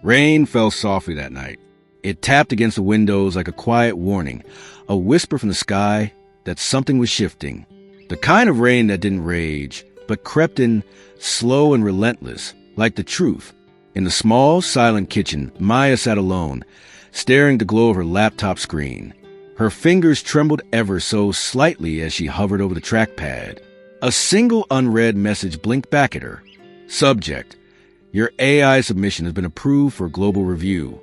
Rain fell softly that night. It tapped against the windows like a quiet warning, a whisper from the sky that something was shifting. The kind of rain that didn't rage, but crept in slow and relentless, like the truth. In the small, silent kitchen, Maya sat alone, staring at the glow of her laptop screen. Her fingers trembled ever so slightly as she hovered over the trackpad. A single unread message blinked back at her. Subject: your AI submission has been approved for global review.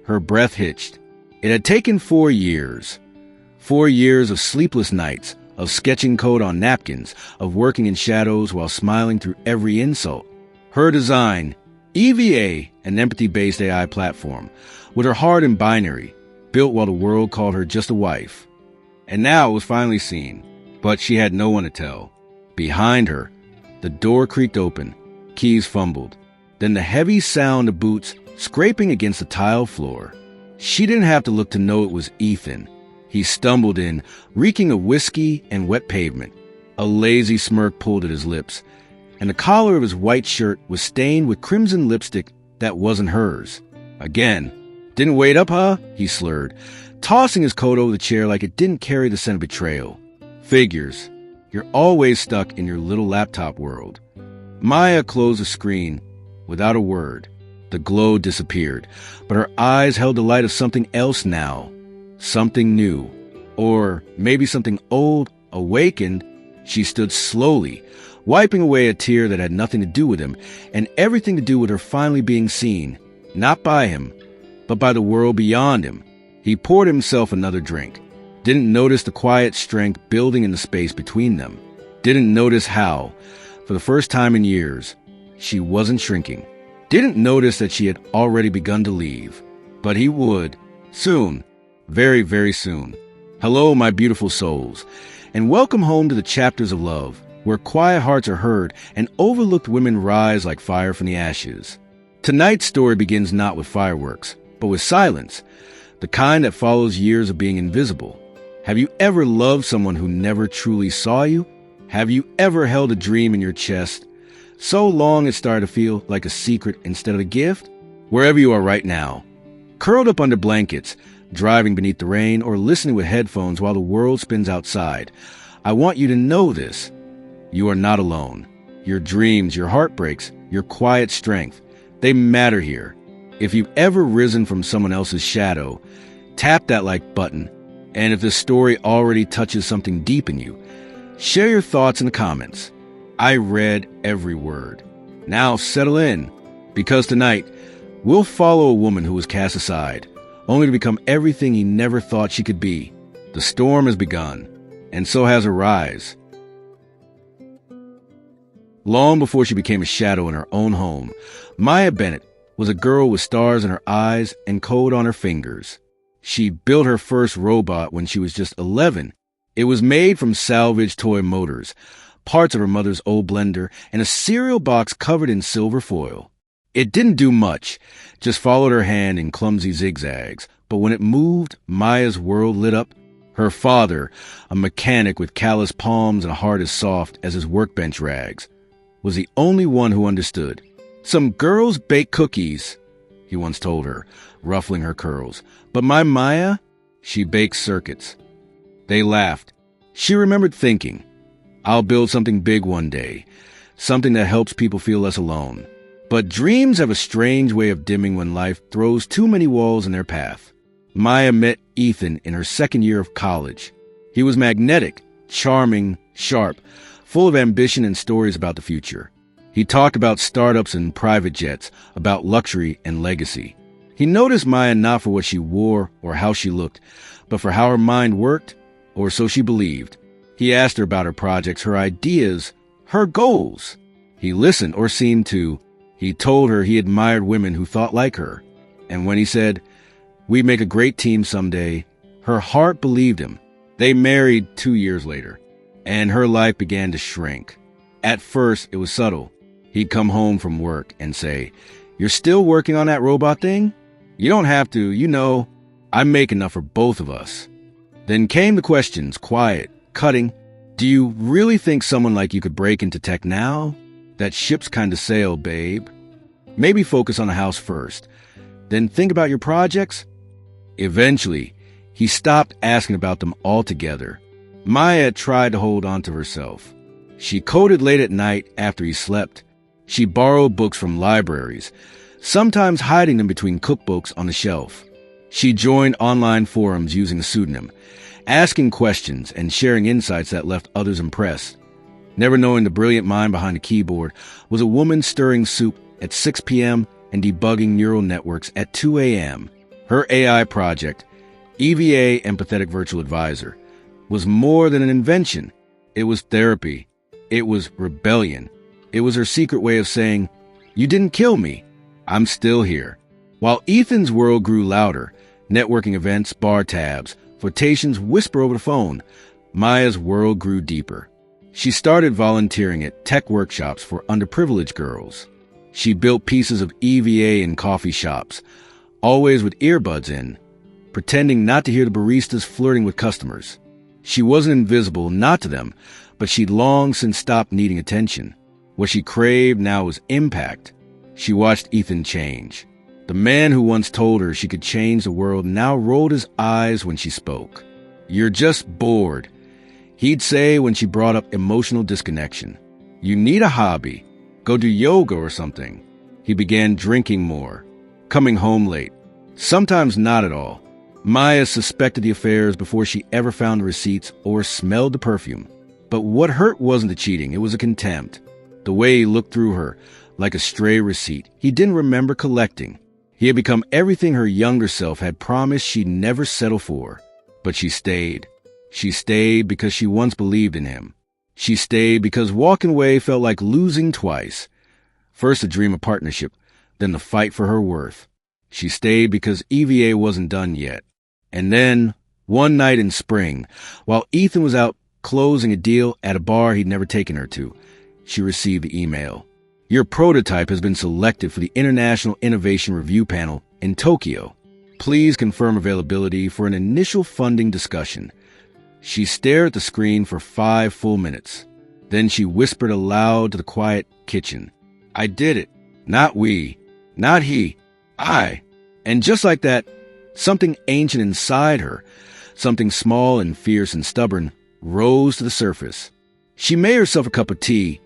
Her breath hitched. It had taken 4 years. 4 years of sleepless nights, of sketching code on napkins, of working in shadows while smiling through every insult. Her design, EVA, an empathy-based AI platform, with her heart in binary, built while the world called her just a wife. And now it was finally seen, but she had no one to tell. Behind her, the door creaked open, keys fumbled, then the heavy sound of boots scraping against the tile floor. She didn't have to look to know it was Ethan. He stumbled in, reeking of whiskey and wet pavement. A lazy smirk pulled at his lips, and the collar of his white shirt was stained with crimson lipstick that wasn't hers. Again. Didn't wait up, huh? He slurred, tossing his coat over the chair like it didn't carry the scent of betrayal. Figures. You're always stuck in your little laptop world. Maya closed the screen without a word. The glow disappeared, but her eyes held the light of something else now. Something new. Or maybe something old, awakened. She stood slowly, wiping away a tear that had nothing to do with him, and everything to do with her finally being seen, not by him, but by the world beyond him. He poured himself another drink. Didn't notice the quiet strength building in the space between them. Didn't notice how, for the first time in years, she wasn't shrinking. Didn't notice that she had already begun to leave. But he would. Soon. Very, very soon. Hello, my beautiful souls, and welcome home to the chapters of love, where quiet hearts are heard and overlooked women rise like fire from the ashes. Tonight's story begins not with fireworks, but with silence, the kind that follows years of being invisible. Have you ever loved someone who never truly saw you? Have you ever held a dream in your chest so long it started to feel like a secret instead of a gift? Wherever you are right now, curled up under blankets, driving beneath the rain, or listening with headphones while the world spins outside, I want you to know this. You are not alone. Your dreams, your heartbreaks, your quiet strength, they matter here. If you've ever risen from someone else's shadow, tap that like button. And if this story already touches something deep in you, share your thoughts in the comments. I read every word. Now settle in, because tonight we'll follow a woman who was cast aside, only to become everything he never thought she could be. The storm has begun, and so has her rise. Long before she became a shadow in her own home, Maya Bennett was a girl with stars in her eyes and code on her fingers. She built her first robot when she was just 11. It was made from salvaged toy motors, parts of her mother's old blender, and a cereal box covered in silver foil. It didn't do much, just followed her hand in clumsy zigzags, but when it moved, Maya's world lit up. Her father, a mechanic with calloused palms and a heart as soft as his workbench rags, was the only one who understood. Some girls bake cookies, he once told her, ruffling her curls. But my Maya, she bakes circuits. They laughed. She remembered thinking, I'll build something big one day, something that helps people feel less alone. But dreams have a strange way of dimming when life throws too many walls in their path. Maya met Ethan in her second year of college. He was magnetic, charming, sharp, full of ambition and stories about the future. He talked about startups and private jets, about luxury and legacy. He noticed Maya not for what she wore or how she looked, but for how her mind worked, or so she believed. He asked her about her projects, her ideas, her goals. He listened, or seemed to. He told her he admired women who thought like her. And when he said, "We'd make a great team someday," her heart believed him. They married 2 years later, and her life began to shrink. At first, it was subtle. He'd come home from work and say, "You're still working on that robot thing? You don't have to, you know. I make enough for both of us." Then came the questions, quiet, cutting. "Do you really think someone like you could break into tech now? That ship's kind of sailed, babe." Maybe focus on the house first, then think about your projects. Eventually, he stopped asking about them altogether. Maya tried to hold on to herself. She coded late at night after he slept. She borrowed books from libraries, sometimes hiding them between cookbooks on the shelf. She joined online forums using a pseudonym, asking questions and sharing insights that left others impressed. Never knowing the brilliant mind behind the keyboard was a woman stirring soup at 6 p.m. and debugging neural networks at 2 a.m. Her AI project, EVA Empathetic Virtual Advisor, was more than an invention. It was therapy. It was rebellion. It was her secret way of saying, "You didn't kill me. I'm still here." While Ethan's world grew louder, networking events, bar tabs, flirtations whisper over the phone, Maya's world grew deeper. She started volunteering at tech workshops for underprivileged girls. She built pieces of EVA in coffee shops, always with earbuds in, pretending not to hear the baristas flirting with customers. She wasn't invisible, not to them, but she'd long since stopped needing attention. What she craved now was impact. She watched Ethan change. The man who once told her she could change the world now rolled his eyes when she spoke. "You're just bored," he'd say when she brought up emotional disconnection. "You need a hobby. Go do yoga or something." He began drinking more, coming home late, sometimes not at all. Maya suspected the affairs before she ever found the receipts or smelled the perfume. But what hurt wasn't the cheating, it was a contempt. The way he looked through her, like a stray receipt he didn't remember collecting. He had become everything her younger self had promised she'd never settle for. But she stayed. She stayed because she once believed in him. She stayed because walking away felt like losing twice. First a dream of partnership, then the fight for her worth. She stayed because EVA wasn't done yet. And then, one night in spring, while Ethan was out closing a deal at a bar he'd never taken her to, she received the email. "Your prototype has been selected for the International Innovation Review Panel in Tokyo. Please confirm availability for an initial funding discussion." She stared at the screen for 5 full minutes. Then she whispered aloud to the quiet kitchen, "I did it. Not we. Not he. I." And just like that, something ancient inside her, something small and fierce and stubborn, rose to the surface. She made herself a cup of tea,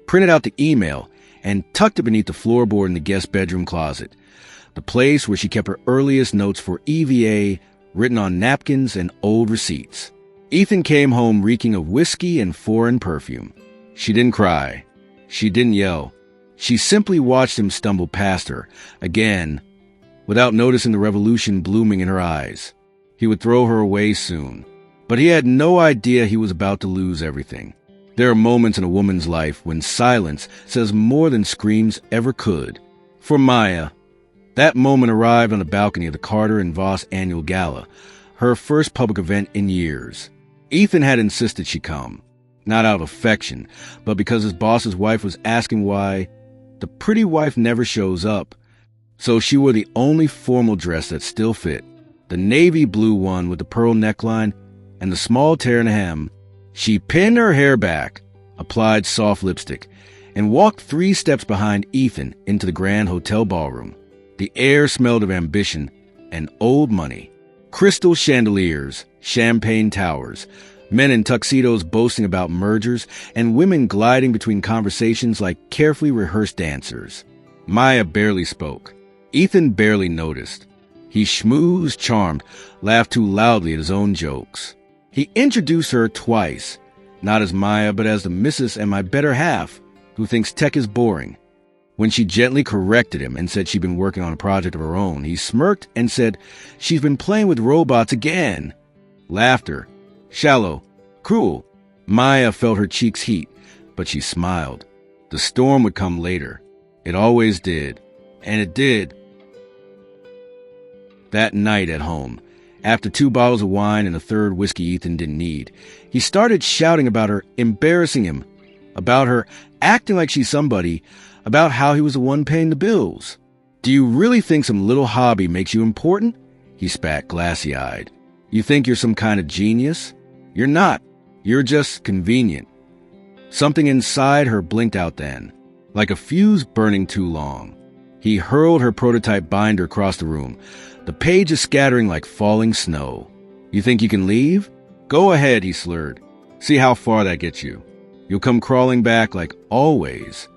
printed out the email, and tucked it beneath the floorboard in the guest bedroom closet, the place where she kept her earliest notes for EVA written on napkins and old receipts. Ethan came home reeking of whiskey and foreign perfume. She didn't cry. She didn't yell. She simply watched him stumble past her, again, without noticing the revolution blooming in her eyes. He would throw her away soon. But he had no idea he was about to lose everything. There are moments in a woman's life when silence says more than screams ever could. For Maya, that moment arrived on the balcony of the Carter and Voss annual gala, her first public event in years. Ethan had insisted she come, not out of affection, but because his boss's wife was asking why the pretty wife never shows up. So she wore the only formal dress that still fit, the navy blue one with the pearl neckline and the small tear in the hem. She pinned her hair back, applied soft lipstick, and walked 3 steps behind Ethan into the grand hotel ballroom. The air smelled of ambition and old money. Crystal chandeliers, champagne towers, men in tuxedos boasting about mergers, and women gliding between conversations like carefully rehearsed dancers. Maya barely spoke. Ethan barely noticed. He schmoozed, charmed, laughed too loudly at his own jokes. He introduced her twice, not as Maya, but as the Mrs. and my better half, who thinks tech is boring. When she gently corrected him and said she'd been working on a project of her own, he smirked and said she's been playing with robots again. Laughter. Shallow. Cruel. Maya felt her cheeks heat, but she smiled. The storm would come later. It always did. And it did. That night at home, after 2 bottles of wine and a 3rd whiskey Ethan didn't need, he started shouting about her, embarrassing him, about her acting like she's somebody, about how he was the one paying the bills. "Do you really think some little hobby makes you important?" He spat glassy-eyed. "You think you're some kind of genius? You're not. You're just convenient." Something inside her blinked out then, like a fuse burning too long. He hurled her prototype binder across the room, the pages scattering like falling snow. You think you can leave? Go ahead, he slurred. See how far that gets you. You'll come crawling back like always.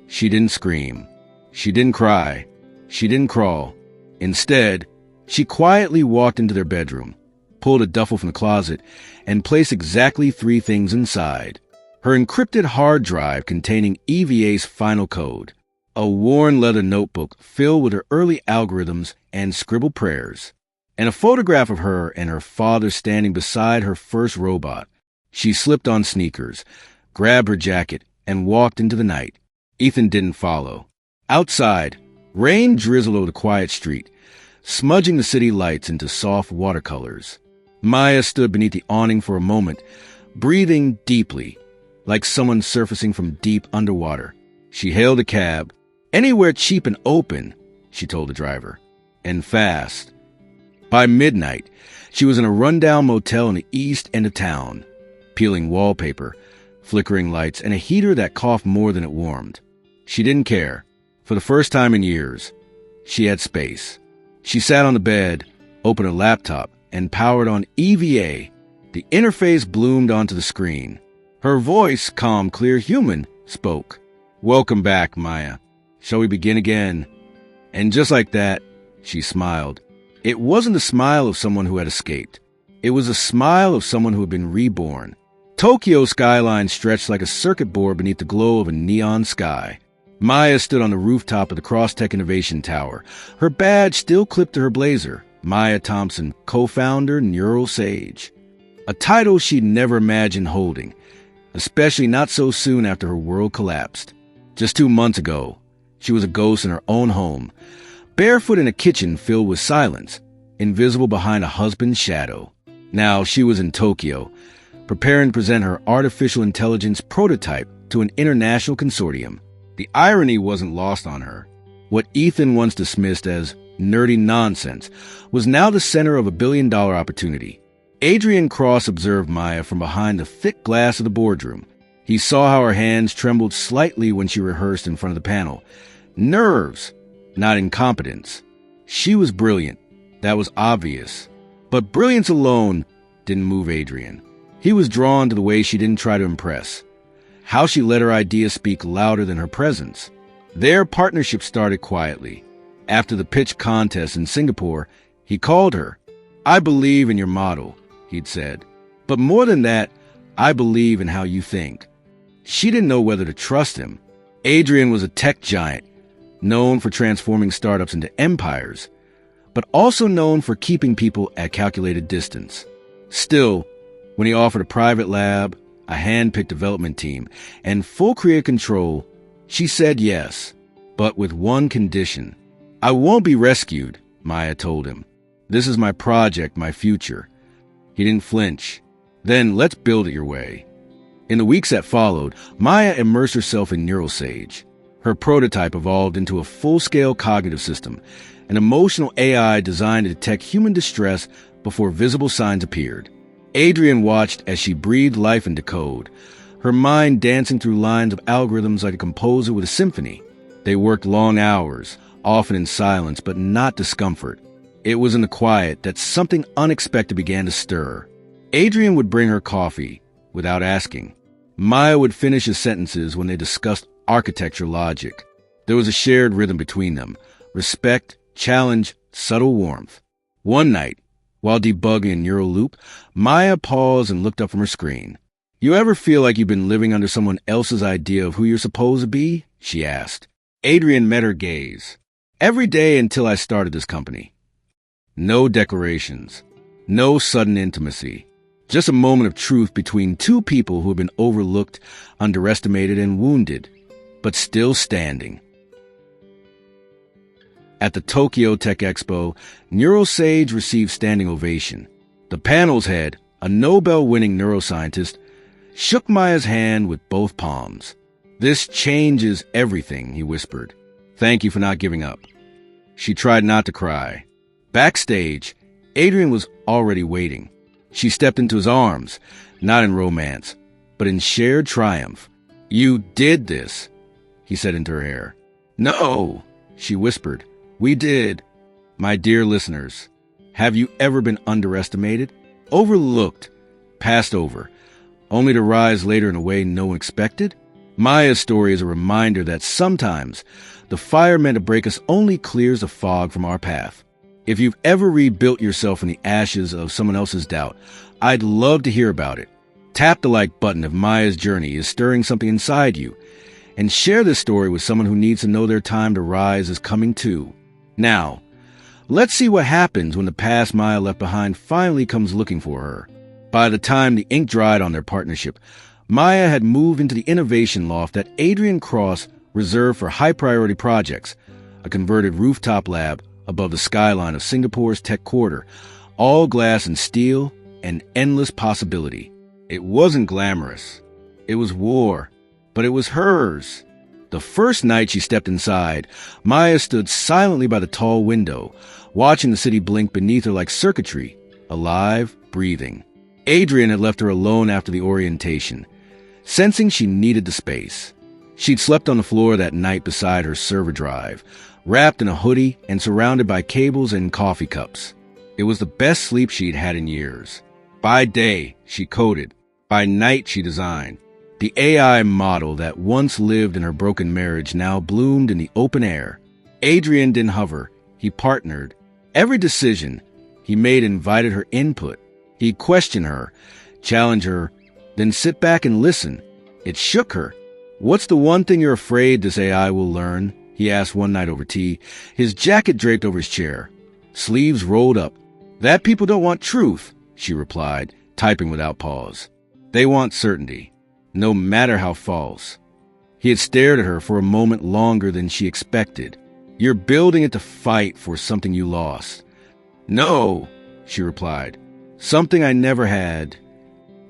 She didn't scream. She didn't cry. She didn't crawl. Instead, she quietly walked into their bedroom, pulled a duffel from the closet, and placed exactly 3 things inside. Her encrypted hard drive containing EVA's final code, a worn leather notebook filled with her early algorithms and scribbled prayers, and a photograph of her and her father standing beside her first robot. She slipped on sneakers, grabbed her jacket, and walked into the night. Ethan didn't follow. Outside, rain drizzled over the quiet street, smudging the city lights into soft watercolors. Maya stood beneath the awning for a moment, breathing deeply, like someone surfacing from deep underwater. She hailed a cab. Anywhere cheap and open, she told the driver, and fast. By midnight, she was in a rundown motel in the east end of town, peeling wallpaper, flickering lights, and a heater that coughed more than it warmed. She didn't care. For the first time in years, she had space. She sat on the bed, opened her laptop, and powered on EVA. The interface bloomed onto the screen. Her voice, calm, clear, human, spoke. Welcome back, Maya. Shall we begin again? And just like that, she smiled. It wasn't the smile of someone who had escaped. It was a smile of someone who had been reborn. Tokyo's skyline stretched like a circuit board beneath the glow of a neon sky. Maya stood on the rooftop of the Crosstech Innovation Tower, her badge still clipped to her blazer. Maya Thompson, co-founder, Neural Sage. A title she'd never imagined holding, especially not so soon after her world collapsed. Just 2 months ago, she was a ghost in her own home, barefoot in a kitchen filled with silence, invisible behind a husband's shadow. Now she was in Tokyo, preparing to present her artificial intelligence prototype to an international consortium. The irony wasn't lost on her. What Ethan once dismissed as nerdy nonsense was now the center of a billion-dollar opportunity. Adrian Cross observed Maya from behind the thick glass of the boardroom. He saw how her hands trembled slightly when she rehearsed in front of the panel. Nerves, not incompetence. She was brilliant. That was obvious. But brilliance alone didn't move Adrian. He was drawn to the way she didn't try to impress, how she let her ideas speak louder than her presence. Their partnership started quietly. After the pitch contest in Singapore, he called her. I believe in your model, he'd said. But more than that, I believe in how you think. She didn't know whether to trust him. Adrian was a tech giant, known for transforming startups into empires, but also known for keeping people at calculated distance. Still, when he offered a private lab, a hand-picked development team, and full creative control, she said yes, but with one condition. I won't be rescued, Maya told him. This is my project, my future. He didn't flinch. Then let's build it your way. In the weeks that followed, Maya immersed herself in Neural Sage. Her prototype evolved into a full-scale cognitive system, an emotional AI designed to detect human distress before visible signs appeared. Adrian watched as she breathed life into code, her mind dancing through lines of algorithms like a composer with a symphony. They worked long hours, often in silence but not discomfort. It was in the quiet that something unexpected began to stir. Adrian would bring her coffee without asking. Maya would finish his sentences when they discussed architecture logic. There was a shared rhythm between them, respect, challenge, subtle warmth. One night, while debugging a neural loop, Maya paused and looked up from her screen. You ever feel like you've been living under someone else's idea of who you're supposed to be? She asked. Adrian met her gaze. Every day until I started this company. No declarations. No sudden intimacy. Just a moment of truth between two people who have been overlooked, underestimated, and wounded, but still standing. At the Tokyo Tech Expo, Neural Sage received standing ovation. The panel's head, a Nobel-winning neuroscientist, shook Maya's hand with both palms. This changes everything, he whispered. Thank you for not giving up. She tried not to cry. Backstage, Adrian was already waiting. She stepped into his arms, not in romance, but in shared triumph. You did this, he said into her hair. No, She whispered. We did. My dear listeners, have you ever been underestimated, overlooked, passed over, only to rise later in a way no one expected? Maya's story is a reminder that sometimes the fire meant to break us only clears the fog from our path. If you've ever rebuilt yourself in the ashes of someone else's doubt, I'd love to hear about it. Tap the like button if Maya's journey is stirring something inside you, and share this story with someone who needs to know their time to rise is coming too. Now, let's see what happens when the past Maya left behind finally comes looking for her. By the time the ink dried on their partnership, Maya had moved into the innovation loft that Adrian Cross reserved for high-priority projects, a converted rooftop lab above the skyline of Singapore's tech quarter, all glass and steel, and endless possibility. It wasn't glamorous. It was war, but it was hers. The first night she stepped inside, Maya stood silently by the tall window, watching the city blink beneath her like circuitry, alive, breathing. Adrian had left her alone after the orientation, sensing she needed the space. She'd slept on the floor that night beside her server drive, wrapped in a hoodie and surrounded by cables and coffee cups. It was the best sleep she'd had in years. By day, she coded. By night, she designed. The AI model that once lived in her broken marriage now bloomed in the open air. Adrian didn't hover. He partnered. Every decision he made invited her input. He'd question her, challenge her, then sit back and listen. It shook her. What's the one thing you're afraid this AI will learn? He asked one night over tea, his jacket draped over his chair, sleeves rolled up. That people don't want truth, she replied, typing without pause. They want certainty, no matter how false. He had stared at her for a moment longer than she expected. You're building it to fight for something you lost. No, she replied. Something I never had.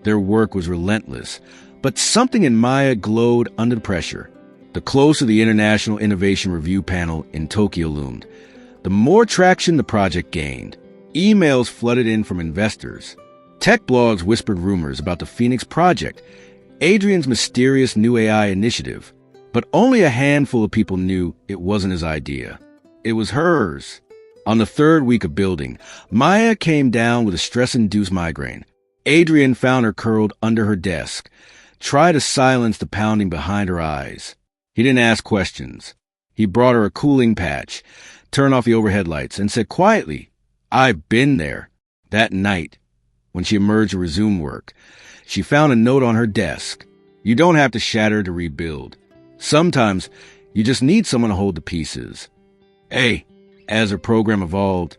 Their work was relentless, but something in Maya glowed under the pressure. The closer the International Innovation Review panel in Tokyo loomed, the more traction the project gained. Emails flooded in from investors. Tech blogs whispered rumors about the Phoenix Project, Adrian's mysterious new AI initiative. But only a handful of people knew it wasn't his idea. It was hers. On the third week of building, Maya came down with a stress-induced migraine. Adrian found her curled under her desk, tried to silence the pounding behind her eyes. He didn't ask questions. He brought her a cooling patch, turned off the overhead lights, and said quietly, I've been there. That night, when she emerged to resume work, she found a note on her desk. You don't have to shatter to rebuild. Sometimes you just need someone to hold the pieces. Hey, as her program evolved,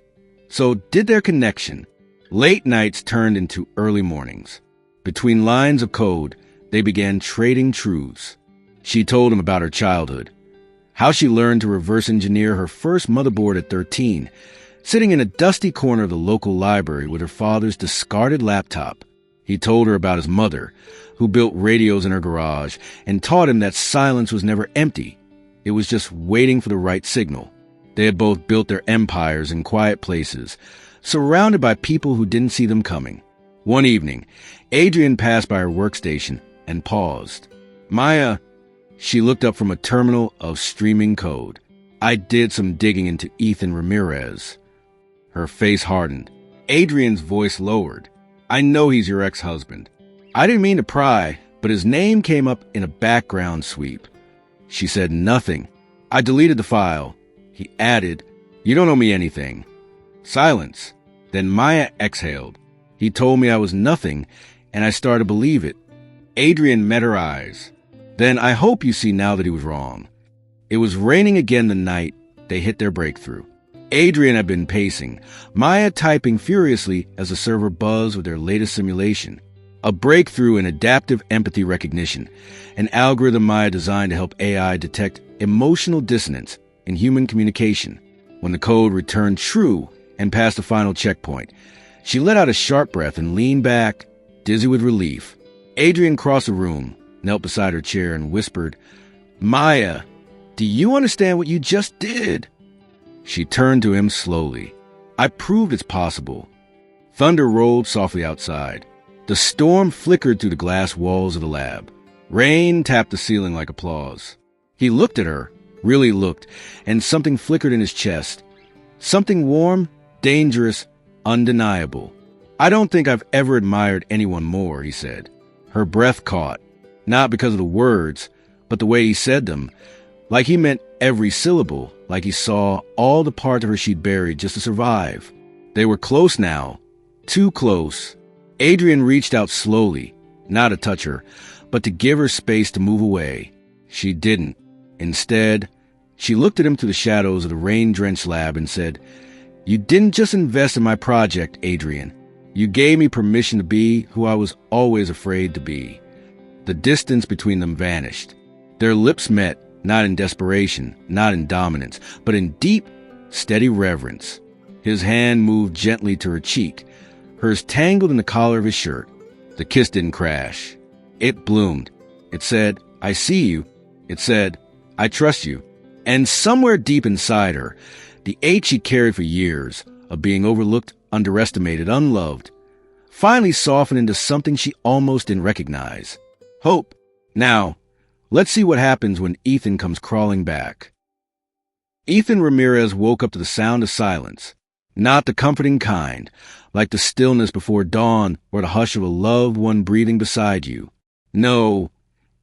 so did their connection. Late nights turned into early mornings. Between lines of code, they began trading truths. She told him about her childhood, how she learned to reverse engineer her first motherboard at 13, sitting in a dusty corner of the local library with her father's discarded laptop. He told her about his mother, who built radios in her garage and taught him that silence was never empty. It was just waiting for the right signal. They had both built their empires in quiet places, surrounded by people who didn't see them coming. One evening, Adrian passed by her workstation and paused. Maya, she looked up from a terminal of streaming code. I did some digging into Ethan Ramirez. Her face hardened. Adrian's voice lowered. I know he's your ex-husband. I didn't mean to pry, but his name came up in a background sweep. She said nothing. I deleted the file. He added, You don't owe me anything. Silence. Then Maya exhaled. He told me I was nothing, and I started to believe it. Adrian met her eyes. Then I hope you see now that he was wrong. It was raining again the night they hit their breakthrough. Adrian had been pacing, Maya typing furiously as the server buzzed with their latest simulation. A breakthrough in adaptive empathy recognition, an algorithm Maya designed to help AI detect emotional dissonance in human communication. When the code returned true and passed the final checkpoint, she let out a sharp breath and leaned back, dizzy with relief. Adrian crossed the room, knelt beside her chair, and whispered, Maya, do you understand what you just did? She turned to him slowly. I proved it's possible. Thunder rolled softly outside. The storm flickered through the glass walls of the lab. Rain tapped the ceiling like applause. He looked at her, really looked, and something flickered in his chest. Something warm, dangerous, undeniable. "I don't think I've ever admired anyone more," he said. Her breath caught, not because of the words, but the way he said them, like he meant every syllable, like he saw all the parts of her she'd buried just to survive. They were close now, too close. Adrian reached out slowly, not to touch her, but to give her space to move away. She didn't. Instead, she looked at him through the shadows of the rain-drenched lab and said, "You didn't just invest in my project, Adrian. You gave me permission to be who I was always afraid to be." The distance between them vanished. Their lips met, not in desperation, not in dominance, but in deep, steady reverence. His hand moved gently to her cheek, hers tangled in the collar of his shirt. The kiss didn't crash. It bloomed. It said, "I see you." It said, "I trust you." And somewhere deep inside her, the ache she carried for years of being overlooked, underestimated, unloved, finally softened into something she almost didn't recognize. Hope. Now, let's see what happens when Ethan comes crawling back. Ethan Ramirez woke up to the sound of silence, not the comforting kind, like the stillness before dawn or the hush of a loved one breathing beside you. No,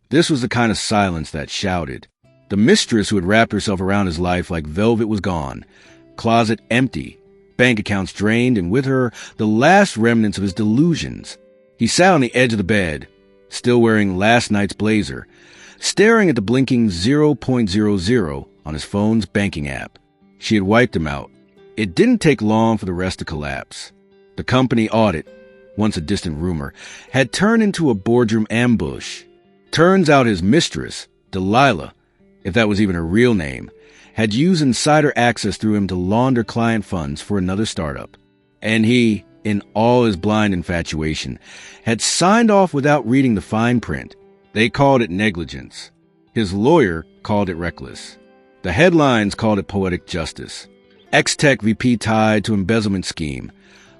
this was the kind of silence that shouted. The mistress who had wrapped herself around his life like velvet was gone, closet empty, bank accounts drained, and with her, the last remnants of his delusions. He sat on the edge of the bed, still wearing last night's blazer, staring at the blinking 0.00 on his phone's banking app. She had wiped him out. It didn't take long for the rest to collapse. The company audit, once a distant rumor, had turned into a boardroom ambush. Turns out his mistress, Delilah, if that was even her real name, had used insider access through him to launder client funds for another startup. And he, in all his blind infatuation, had signed off without reading the fine print. They called it negligence. His lawyer called it reckless. The headlines called it poetic justice. Ex-Tech VP tied to embezzlement scheme,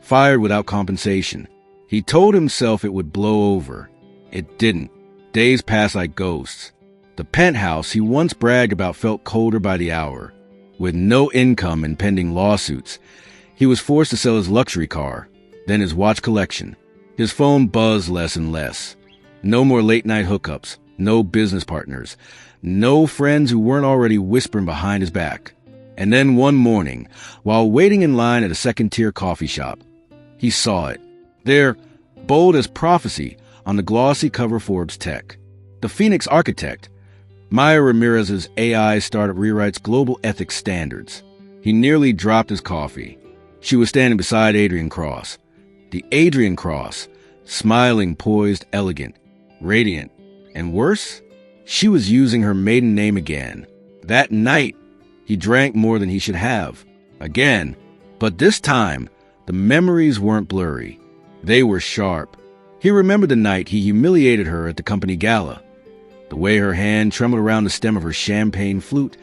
fired without compensation. He told himself it would blow over. It didn't. Days passed like ghosts. The penthouse he once bragged about felt colder by the hour. With no income and pending lawsuits, he was forced to sell his luxury car, then his watch collection. His phone buzzed less and less. No more late-night hookups, no business partners, no friends who weren't already whispering behind his back. And then one morning, while waiting in line at a second-tier coffee shop, he saw it. There, bold as prophecy, on the glossy cover of Forbes Tech. The Phoenix architect, Maya Ramirez's AI startup rewrites global ethics standards. He nearly dropped his coffee. She was standing beside Adrian Cross. The Adrian Cross, smiling, poised, elegant, radiant. And worse, she was using her maiden name again. That night, he drank more than he should have. Again. But this time, the memories weren't blurry. They were sharp. He remembered the night he humiliated her at the company gala. The way her hand trembled around the stem of her champagne flute.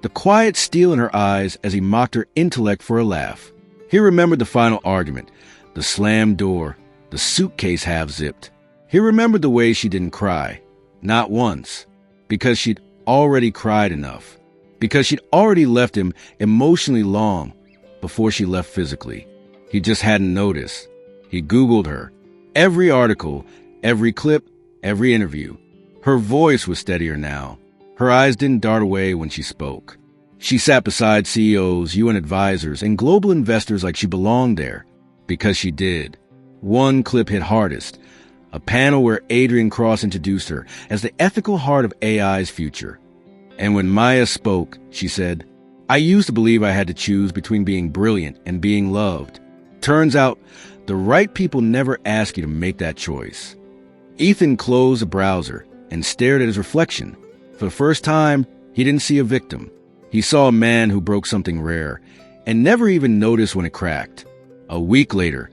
The quiet steel in her eyes as he mocked her intellect for a laugh. He remembered the final argument, the slammed door, the suitcase half-zipped. He remembered the way she didn't cry. Not once. Because she'd already cried enough. Because she'd already left him emotionally long before she left physically. He just hadn't noticed. He Googled her. Every article, every clip, every interview. Her voice was steadier now. Her eyes didn't dart away when she spoke. She sat beside CEOs, UN advisors, and global investors like she belonged there. Because she did. One clip hit hardest. A panel where Adrian Cross introduced her as the ethical heart of AI's future. And when Maya spoke, she said, "I used to believe I had to choose between being brilliant and being loved. Turns out, the right people never ask you to make that choice." Ethan closed the browser and stared at his reflection. For the first time, he didn't see a victim. He saw a man who broke something rare and never even noticed when it cracked. A week later,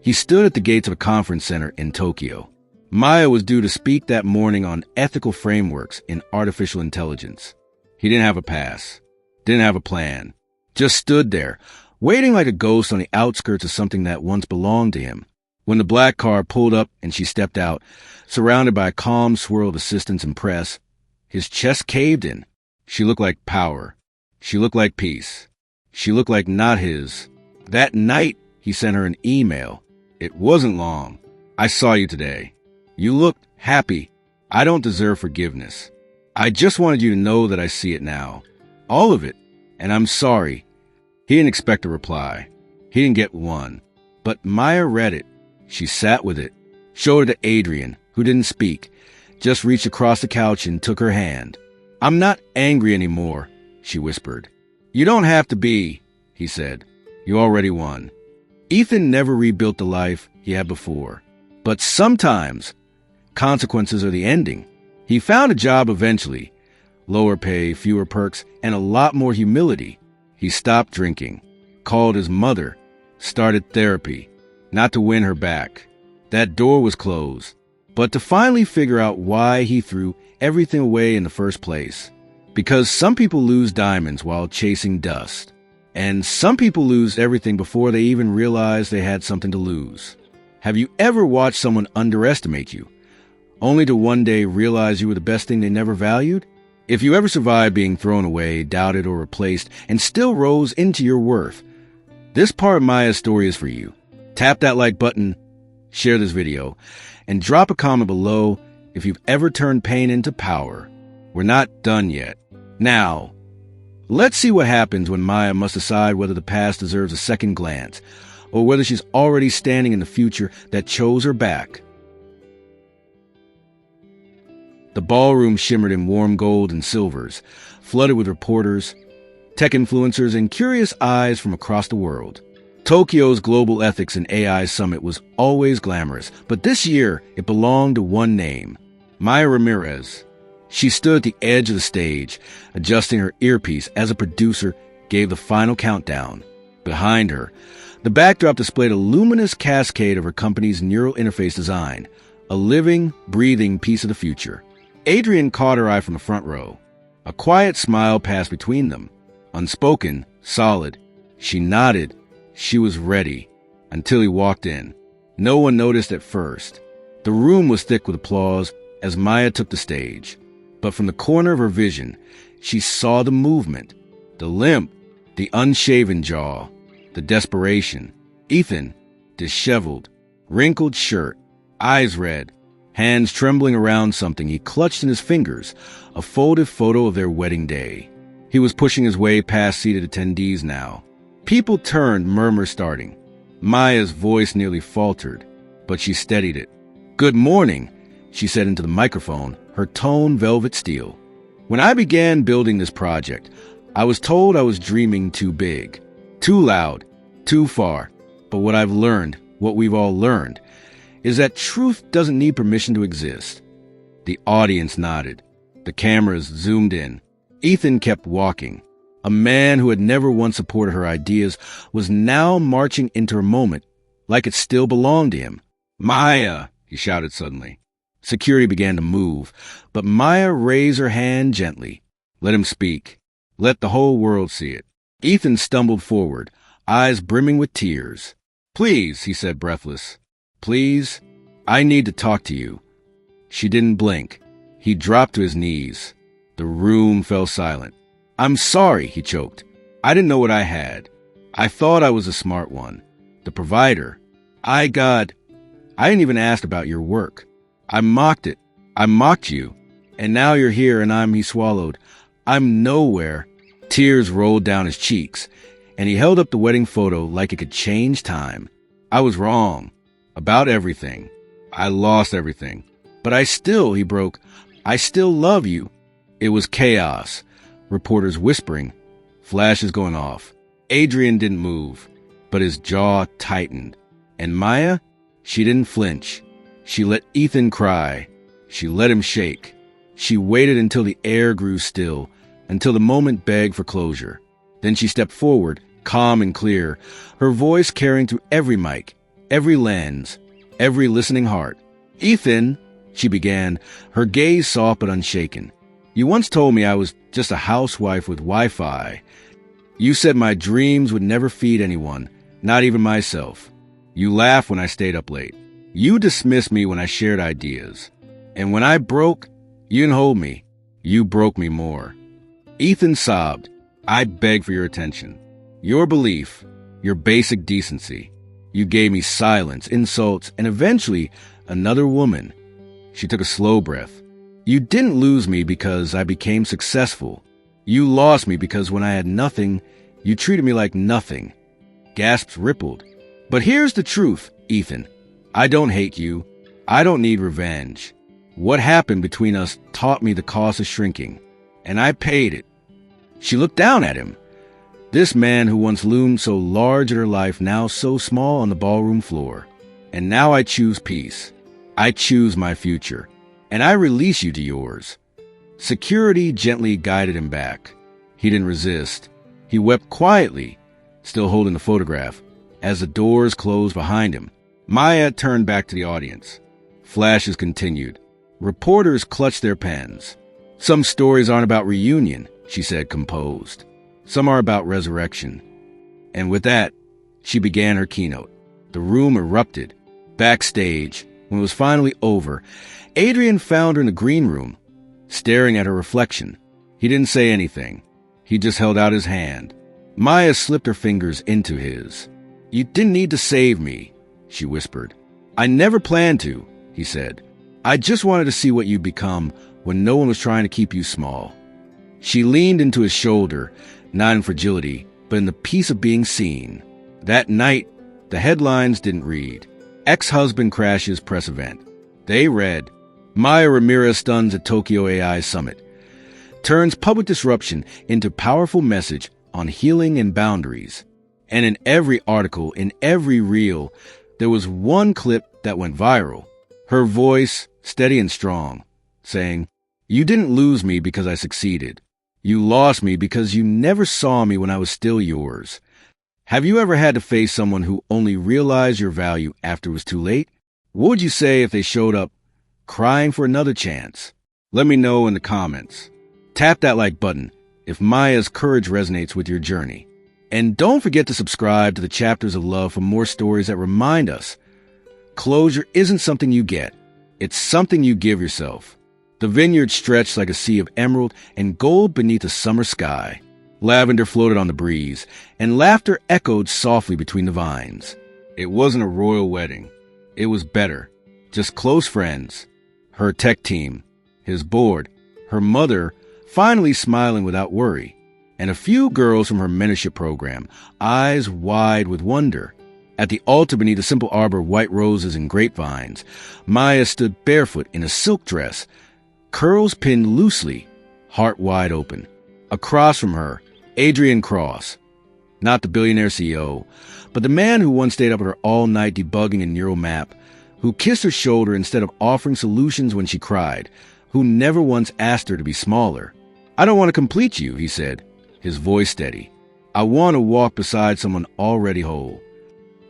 he stood at the gates of a conference center in Tokyo. Maya was due to speak that morning on ethical frameworks in artificial intelligence. He didn't have a pass, didn't have a plan, just stood there, waiting like a ghost on the outskirts of something that once belonged to him. When the black car pulled up and she stepped out, surrounded by a calm swirl of assistants and press, his chest caved in. She looked like power. She looked like peace. She looked like not his. That night, he sent her an email. It wasn't long. I saw you today. You looked happy. I don't deserve forgiveness. I just wanted you to know that I see it now. All of it. And I'm sorry. He didn't expect a reply. He didn't get one. But Maya read it. She sat with it, showed it to Adrian, who didn't speak, just reached across the couch and took her hand. I'm not angry anymore, she whispered. You don't have to be, he said. You already won. Ethan never rebuilt the life he had before. But sometimes consequences are the ending. He found a job eventually. Lower pay, fewer perks, and a lot more humility. He stopped drinking, called his mother, started therapy, not to win her back. That door was closed, but to finally figure out why he threw everything away in the first place. Because some people lose diamonds while chasing dust. And some people lose everything before they even realize they had something to lose. Have you ever watched someone underestimate you, only to one day realize you were the best thing they never valued? If you ever survived being thrown away, doubted, or replaced, and still rose into your worth, this part of Maya's story is for you. Tap that like button, share this video, and drop a comment below if you've ever turned pain into power. We're not done yet. Now, let's see what happens when Maya must decide whether the past deserves a second glance, or whether she's already standing in the future that chose her back. The ballroom shimmered in warm gold and silvers, flooded with reporters, tech influencers, and curious eyes from across the world. Tokyo's Global Ethics and AI Summit was always glamorous, but this year it belonged to one name, Maya Ramirez. She stood at the edge of the stage, adjusting her earpiece as a producer gave the final countdown. Behind her, the backdrop displayed a luminous cascade of her company's neural interface design, a living, breathing piece of the future. Adrian caught her eye from the front row. A quiet smile passed between them. Unspoken, solid. She nodded. She was ready. Until he walked in. No one noticed at first. The room was thick with applause as Maya took the stage. But from the corner of her vision, she saw the movement, the limp, the unshaven jaw, the desperation. Ethan, disheveled, wrinkled shirt, eyes red, hands trembling around something he clutched in his fingers, a folded photo of their wedding day. He was pushing his way past seated attendees now. People turned, murmurs starting. Maya's voice nearly faltered, but she steadied it. Good morning, she said into the microphone, her tone velvet steel. When I began building this project, I was told I was dreaming too big, too loud, too far. But what I've learned, what we've all learned, is that truth doesn't need permission to exist. The audience nodded. The cameras zoomed in. Ethan kept walking. A man who had never once supported her ideas was now marching into her moment, like it still belonged to him. Maya, he shouted suddenly. Security began to move, but Maya raised her hand gently. Let him speak. Let the whole world see it. Ethan stumbled forward, eyes brimming with tears. Please, he said, breathless. Please, I need to talk to you. She didn't blink. He dropped to his knees. The room fell silent. I'm sorry, he choked. I didn't know what I had. I thought I was a smart one. The provider. I didn't even ask about your work. I mocked it. I mocked you. And now you're here and he swallowed. I'm nowhere. Tears rolled down his cheeks, and he held up the wedding photo like it could change time. I was wrong. About everything. I lost everything. But I still love you. It was chaos. Reporters whispering. Flashes going off. Adrian didn't move, but his jaw tightened. And Maya? She didn't flinch. She let Ethan cry. She let him shake. She waited until the air grew still, until the moment begged for closure. Then she stepped forward, calm and clear, her voice carrying through every mic, every lens, every listening heart. Ethan, she began, her gaze soft but unshaken. You once told me I was just a housewife with Wi-Fi. You said my dreams would never feed anyone, not even myself. You laughed when I stayed up late. You dismissed me when I shared ideas. And when I broke, you didn't hold me. You broke me more. Ethan sobbed. I beg for your attention. Your belief, your basic decency. You gave me silence, insults, and eventually another woman. She took a slow breath. You didn't lose me because I became successful. You lost me because when I had nothing, you treated me like nothing. Gasps rippled. But here's the truth, Ethan. I don't hate you. I don't need revenge. What happened between us taught me the cost of shrinking, and I paid it. She looked down at him. This man who once loomed so large in her life, now so small on the ballroom floor. And now I choose peace. I choose my future, and I release you to yours. Security gently guided him back. He didn't resist. He wept quietly, still holding the photograph, as the doors closed behind him. Maya turned back to the audience. Flashes continued. Reporters clutched their pens. Some stories aren't about reunion, she said, composed. Some are about resurrection. And with that, she began her keynote. The room erupted. Backstage, when it was finally over, Adrian found her in the green room, staring at her reflection. He didn't say anything. He just held out his hand. Maya slipped her fingers into his. You didn't need to save me, she whispered. I never planned to, he said. I just wanted to see what you'd become when no one was trying to keep you small. She leaned into his shoulder, not in fragility, but in the peace of being seen. That night, the headlines didn't read. Ex-husband crashes press event. They read, Maya Ramirez stuns at Tokyo AI Summit. Turns public disruption into powerful message on healing and boundaries. And in every article, in every reel, there was one clip that went viral. Her voice, steady and strong, saying, You didn't lose me because I succeeded. You lost me because you never saw me when I was still yours. Have you ever had to face someone who only realized your value after it was too late? What would you say if they showed up crying for another chance? Let me know in the comments. Tap that like button if Maya's courage resonates with your journey. And don't forget to subscribe to the Chapters of Love for more stories that remind us closure isn't something you get. It's something you give yourself. The vineyard stretched like a sea of emerald and gold beneath a summer sky. Lavender floated on the breeze, and laughter echoed softly between the vines. It wasn't a royal wedding. It was better. Just close friends. Her tech team, his board, her mother finally smiling without worry, and a few girls from her mentorship program, eyes wide with wonder. At the altar beneath a simple arbor of white roses and grapevines, Maya stood barefoot in a silk dress, curls pinned loosely, heart wide open. Across from her, Adrian Cross, not the billionaire CEO, but the man who once stayed up with her all night debugging a neural map, who kissed her shoulder instead of offering solutions when she cried, who never once asked her to be smaller. I don't want to complete you, he said, his voice steady. I want to walk beside someone already whole.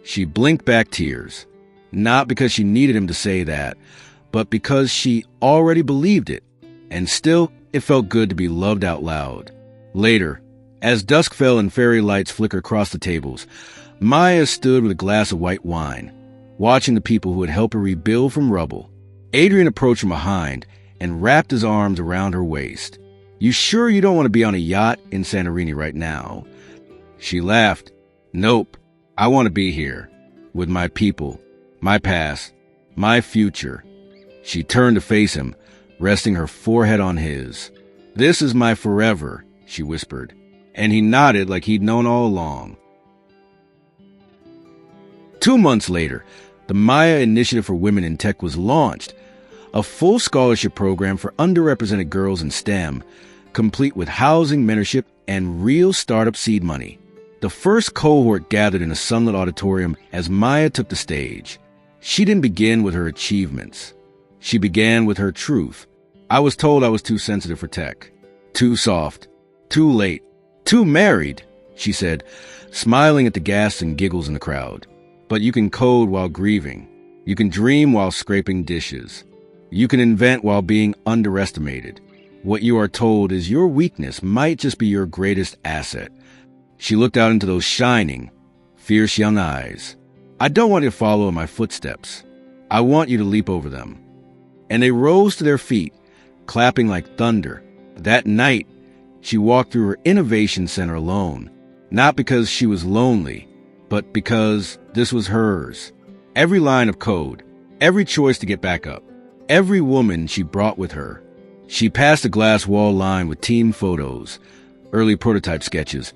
She blinked back tears, not because she needed him to say that, but because she already believed it, and still it felt good to be loved out loud. Later, as dusk fell and fairy lights flickered across the tables, Maya stood with a glass of white wine, watching the people who had helped her rebuild from rubble. Adrian approached from behind and wrapped his arms around her waist. You sure you don't want to be on a yacht in Santorini right now? She laughed. Nope. I want to be here, with my people, my past, my future. She turned to face him, resting her forehead on his. This is my forever, she whispered, and he nodded like he'd known all along. 2 months later, the Maya Initiative for Women in Tech was launched, a full scholarship program for underrepresented girls in STEM, complete with housing, mentorship, and real startup seed money. The first cohort gathered in a sunlit auditorium as Maya took the stage. She didn't begin with her achievements. She began with her truth. I was told I was too sensitive for tech, too soft, too late, too married, she said, smiling at the gasps and giggles in the crowd. But you can code while grieving. You can dream while scraping dishes. You can invent while being underestimated. What you are told is your weakness might just be your greatest asset. She looked out into those shining, fierce young eyes. I don't want you to follow in my footsteps. I want you to leap over them. And they rose to their feet, clapping like thunder. That night, She walked through her innovation center alone, not because she was lonely, but because this was hers. Every line of code, every choice to get back up, every woman she brought with her. She passed a glass wall lined with team photos, early prototype sketches,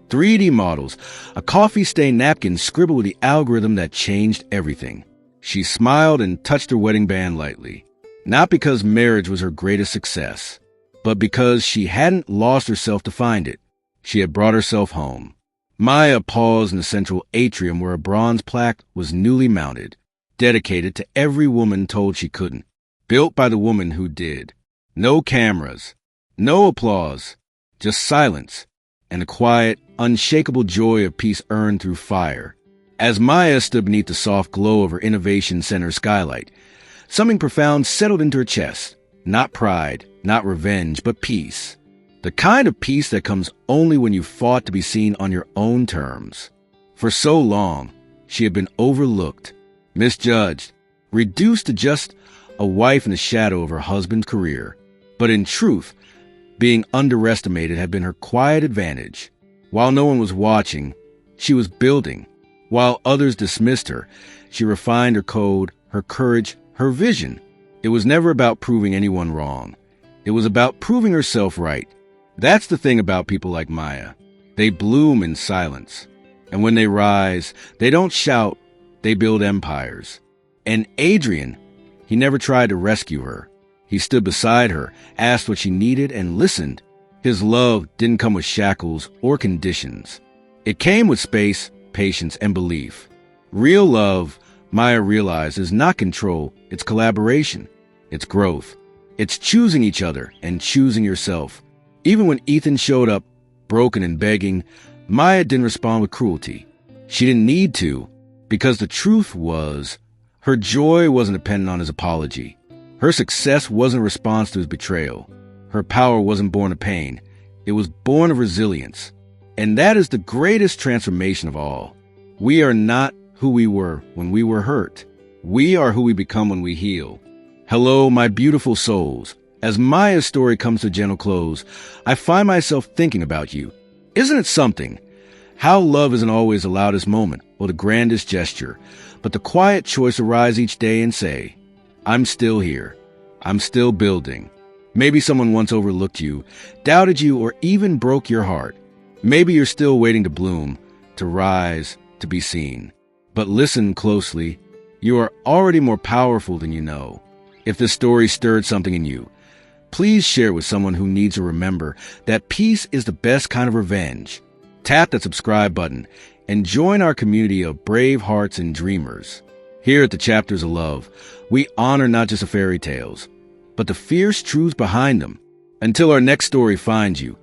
3D models, a coffee-stained napkin scribbled with the algorithm that changed everything. She smiled and touched her wedding band lightly, not because marriage was her greatest success, but because she hadn't lost herself to find it. She had brought herself home. Maya paused in the central atrium where a bronze plaque was newly mounted, dedicated to every woman told she couldn't, built by the woman who did. No cameras, no applause, just silence and the quiet, unshakable joy of peace earned through fire. As Maya stood beneath the soft glow of her innovation center skylight, something profound settled into her chest. Not pride, not revenge, but peace. The kind of peace that comes only when you fought to be seen on your own terms. For so long, she had been overlooked, misjudged, reduced to just a wife in the shadow of her husband's career. But in truth, being underestimated had been her quiet advantage. While no one was watching, she was building. While others dismissed her, she refined her code, her courage, her vision. It was never about proving anyone wrong. It was about proving herself right. That's the thing about people like Maya. They bloom in silence. And when they rise, they don't shout, they build empires. And Adrian, he never tried to rescue her. He stood beside her, asked what she needed, and listened. His love didn't come with shackles or conditions. It came with space, patience, and belief. Real love, Maya realized, is not control, it's collaboration. It's growth. It's choosing each other and choosing yourself. Even when Ethan showed up, broken and begging, Maya didn't respond with cruelty. She didn't need to, because the truth was, her joy wasn't dependent on his apology. Her success wasn't a response to his betrayal. Her power wasn't born of pain. It was born of resilience. And that is the greatest transformation of all. We are not who we were when we were hurt. We are who we become when we heal. Hello, my beautiful souls. As Maya's story comes to a gentle close, I find myself thinking about you. Isn't it something? How love isn't always the loudest moment or the grandest gesture, but the quiet choice to rise each day and say, I'm still here. I'm still building. Maybe someone once overlooked you, doubted you, or even broke your heart. Maybe you're still waiting to bloom, to rise, to be seen. But listen closely. You are already more powerful than you know. If this story stirred something in you, please share it with someone who needs to remember that peace is the best kind of revenge. Tap that subscribe button and join our community of brave hearts and dreamers. Here at the Chapters of Love, we honor not just the fairy tales, but the fierce truths behind them. Until our next story finds you,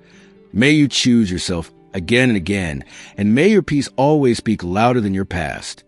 may you choose yourself again and again, and may your peace always speak louder than your past.